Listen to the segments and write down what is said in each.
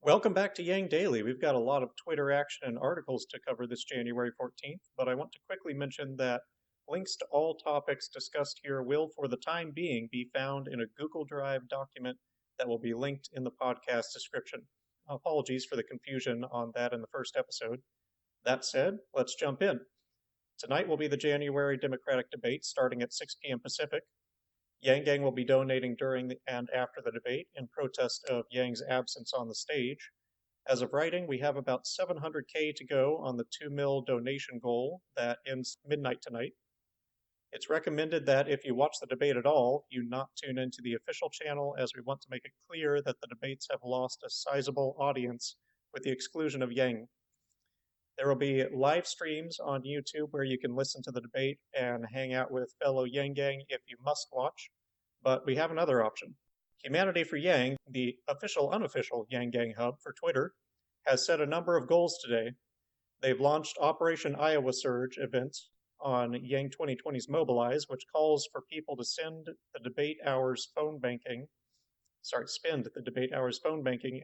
Welcome back to Yang Daily. We've got a lot of Twitter action and articles to cover this January 14th, but I want to quickly mention that links to all topics discussed here will, for the time being, be found in a Google Drive document that will be linked in the podcast description. Apologies for the confusion on that in the first episode. That said, let's jump in. Tonight will be the January Democratic debate starting at 6 p.m. Pacific. Yang Gang will be donating during and after the debate in protest of Yang's absence on the stage. As of writing, we have about $700K to go on the 2 mil donation goal that ends midnight tonight. It's recommended that if you watch the debate at all, you not tune into the official channel, as we want to make it clear that the debates have lost a sizable audience with the exclusion of Yang. There will be live streams on YouTube where you can listen to the debate and hang out with fellow Yang Gang if you must watch, but we have another option. Humanity for Yang, the unofficial Yang Gang hub for Twitter, has set a number of goals today. They've launched Operation Iowa Surge event on Yang 2020's Mobilize, which calls for people to spend the debate hours phone banking,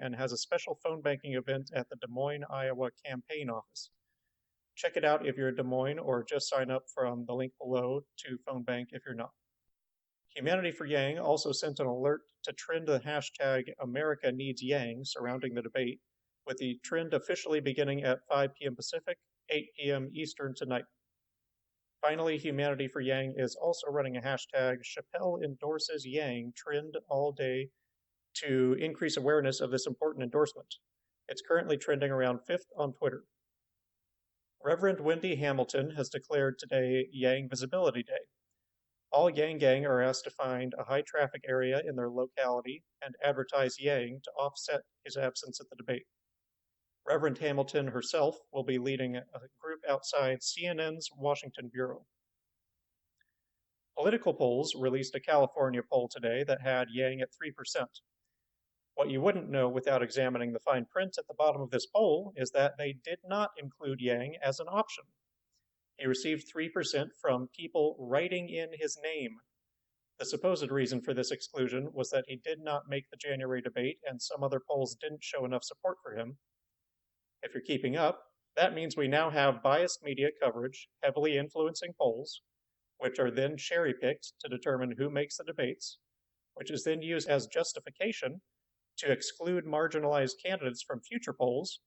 and has a special phone banking event at the Des Moines, Iowa campaign office. Check it out if you're in Des Moines, or just sign up from the link below to phone bank if you're not. Humanity for Yang also sent an alert to trend the hashtag America Needs Yang surrounding the debate, with the trend officially beginning at 5 p.m. Pacific, 8 p.m. Eastern tonight. Finally, Humanity for Yang is also running a hashtag Chappelle endorses Yang trend all day to increase awareness of this important endorsement. It's currently trending around 5th on Twitter. Reverend Wendy Hamilton has declared today Yang Visibility Day. All Yang Gang are asked to find a high traffic area in their locality and advertise Yang to offset his absence at the debate. Reverend Hamilton herself will be leading a group outside CNN's Washington Bureau. Political polls released a California poll today that had Yang at 3%. What you wouldn't know without examining the fine print at the bottom of this poll is that they did not include Yang as an option. He received 3% from people writing in his name. The supposed reason for this exclusion was that he did not make the January debate and some other polls didn't show enough support for him. If you're keeping up, that means we now have biased media coverage heavily influencing polls, which are then cherry-picked to determine who makes the debates, which is then used as justification to exclude marginalized candidates from future polls.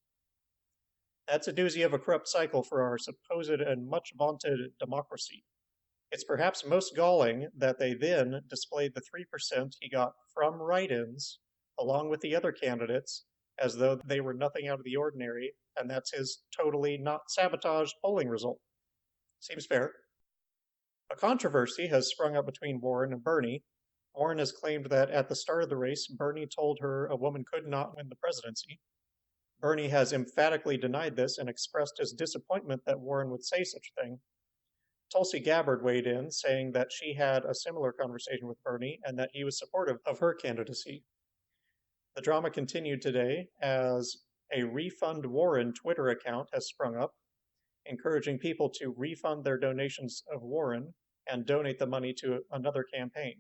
That's a doozy of a corrupt cycle for our supposed and much vaunted democracy. It's perhaps most galling that they then displayed the 3% he got from write-ins along with the other candidates as though they were nothing out of the ordinary, and that's his totally not sabotaged polling result. Seems fair. A controversy has sprung up between Warren and Bernie. Warren has claimed that at the start of the race, Bernie told her a woman could not win the presidency. Bernie has emphatically denied this and expressed his disappointment that Warren would say such a thing. Tulsi Gabbard weighed in, saying that she had a similar conversation with Bernie and that he was supportive of her candidacy. The drama continued today as a Refund Warren Twitter account has sprung up, encouraging people to refund their donations of Warren and donate the money to another campaign,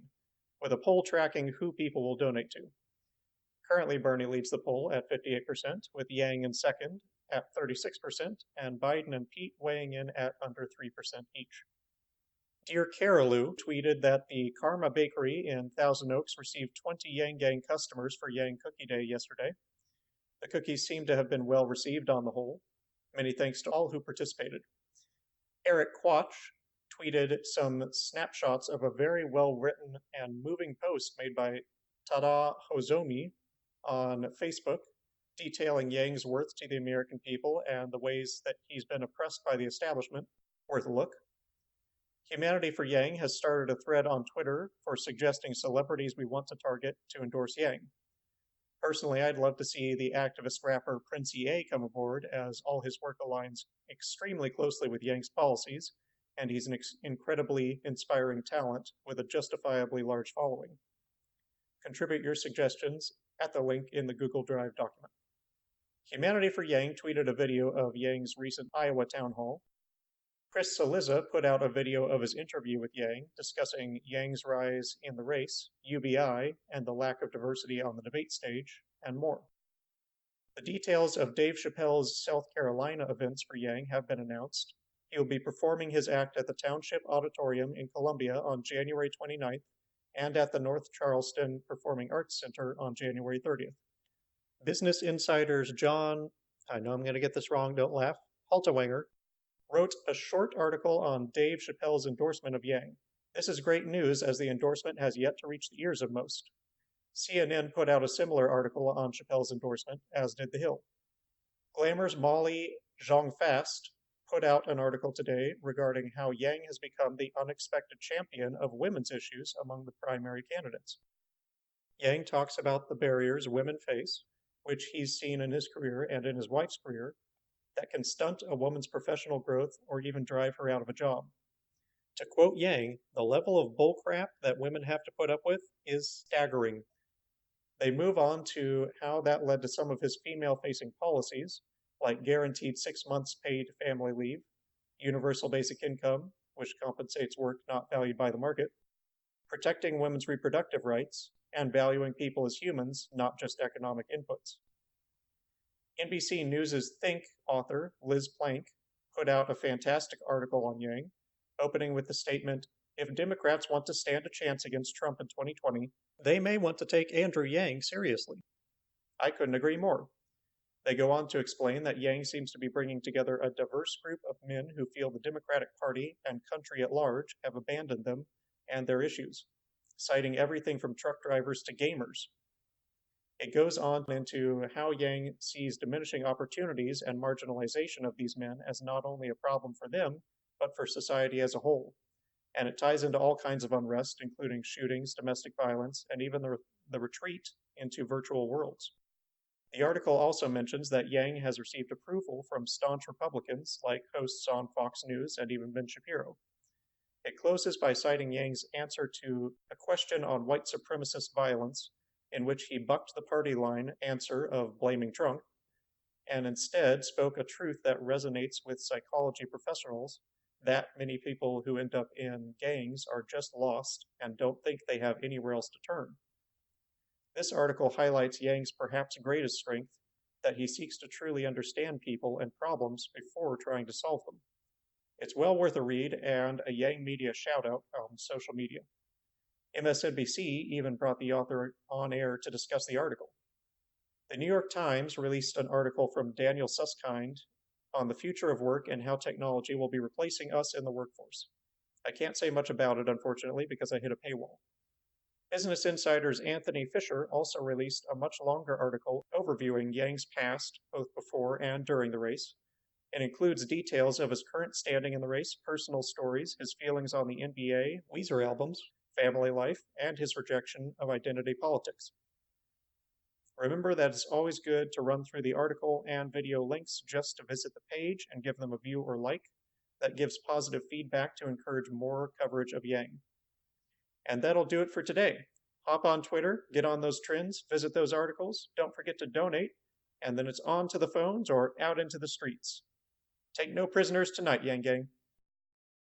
with a poll tracking who people will donate to. Currently, Bernie leads the poll at 58%, with Yang in second at 36%, and Biden and Pete weighing in at under 3% each. Dear Carolou tweeted that the Karma Bakery in Thousand Oaks received 20 Yang Gang customers for Yang Cookie Day yesterday. The cookies seem to have been well received on the whole. Many thanks to all who participated. Eric Quach tweeted some snapshots of a very well-written and moving post made by Tada Hozomi on Facebook, detailing Yang's worth to the American people and the ways that he's been oppressed by the establishment. Worth a look. Humanity for Yang has started a thread on Twitter for suggesting celebrities we want to target to endorse Yang. Personally, I'd love to see the activist rapper Prince EA come aboard, as all his work aligns extremely closely with Yang's policies, and he's an incredibly inspiring talent with a justifiably large following. Contribute your suggestions at the link in the Google Drive document. Humanity for Yang tweeted a video of Yang's recent Iowa town hall. Chris Cillizza put out a video of his interview with Yang, discussing Yang's rise in the race, UBI, and the lack of diversity on the debate stage, and more. The details of Dave Chappelle's South Carolina events for Yang have been announced. He will be performing his act at the Township Auditorium in Columbia on January 29th and at the North Charleston Performing Arts Center on January 30th. Business Insider's John, I know I'm going to get this wrong, don't laugh, Haltewanger, wrote a short article on Dave Chappelle's endorsement of Yang. This is great news as the endorsement has yet to reach the ears of most. CNN put out a similar article on Chappelle's endorsement, as did The Hill. Glamour's Molly Jong-Fast put out an article today regarding how Yang has become the unexpected champion of women's issues among the primary candidates. Yang talks about the barriers women face, which he's seen in his career and in his wife's career, that can stunt a woman's professional growth or even drive her out of a job. To quote Yang, the level of bullcrap that women have to put up with is staggering. They move on to how that led to some of his female-facing policies, like guaranteed 6 months paid family leave, universal basic income, which compensates work not valued by the market, protecting women's reproductive rights, and valuing people as humans, not just economic inputs. NBC News' Think author, Liz Plank, put out a fantastic article on Yang, opening with the statement, "If Democrats want to stand a chance against Trump in 2020, they may want to take Andrew Yang seriously." I couldn't agree more. They go on to explain that Yang seems to be bringing together a diverse group of men who feel the Democratic Party and country at large have abandoned them and their issues, citing everything from truck drivers to gamers. It goes on into how Yang sees diminishing opportunities and marginalization of these men as not only a problem for them, but for society as a whole. And it ties into all kinds of unrest, including shootings, domestic violence, and even the retreat into virtual worlds. The article also mentions that Yang has received approval from staunch Republicans like hosts on Fox News and even Ben Shapiro. It closes by citing Yang's answer to a question on white supremacist violence, in which he bucked the party line answer of blaming Trump, and instead spoke a truth that resonates with psychology professionals, that many people who end up in gangs are just lost and don't think they have anywhere else to turn. This article highlights Yang's perhaps greatest strength, that he seeks to truly understand people and problems before trying to solve them. It's well worth a read and a Yang Media shout-out on social media. MSNBC even brought the author on air to discuss the article. The New York Times released an article from Daniel Susskind on the future of work and how technology will be replacing us in the workforce. I can't say much about it, unfortunately, because I hit a paywall. Business Insider's Anthony Fisher also released a much longer article overviewing Yang's past, both before and during the race. It includes details of his current standing in the race, personal stories, his feelings on the NBA, Weezer albums, family life, and his rejection of identity politics. Remember that it's always good to run through the article and video links just to visit the page and give them a view or like. That gives positive feedback to encourage more coverage of Yang. And that'll do it for today. Hop on Twitter, get on those trends, visit those articles, don't forget to donate, and then it's on to the phones or out into the streets. Take no prisoners tonight, Yang Gang.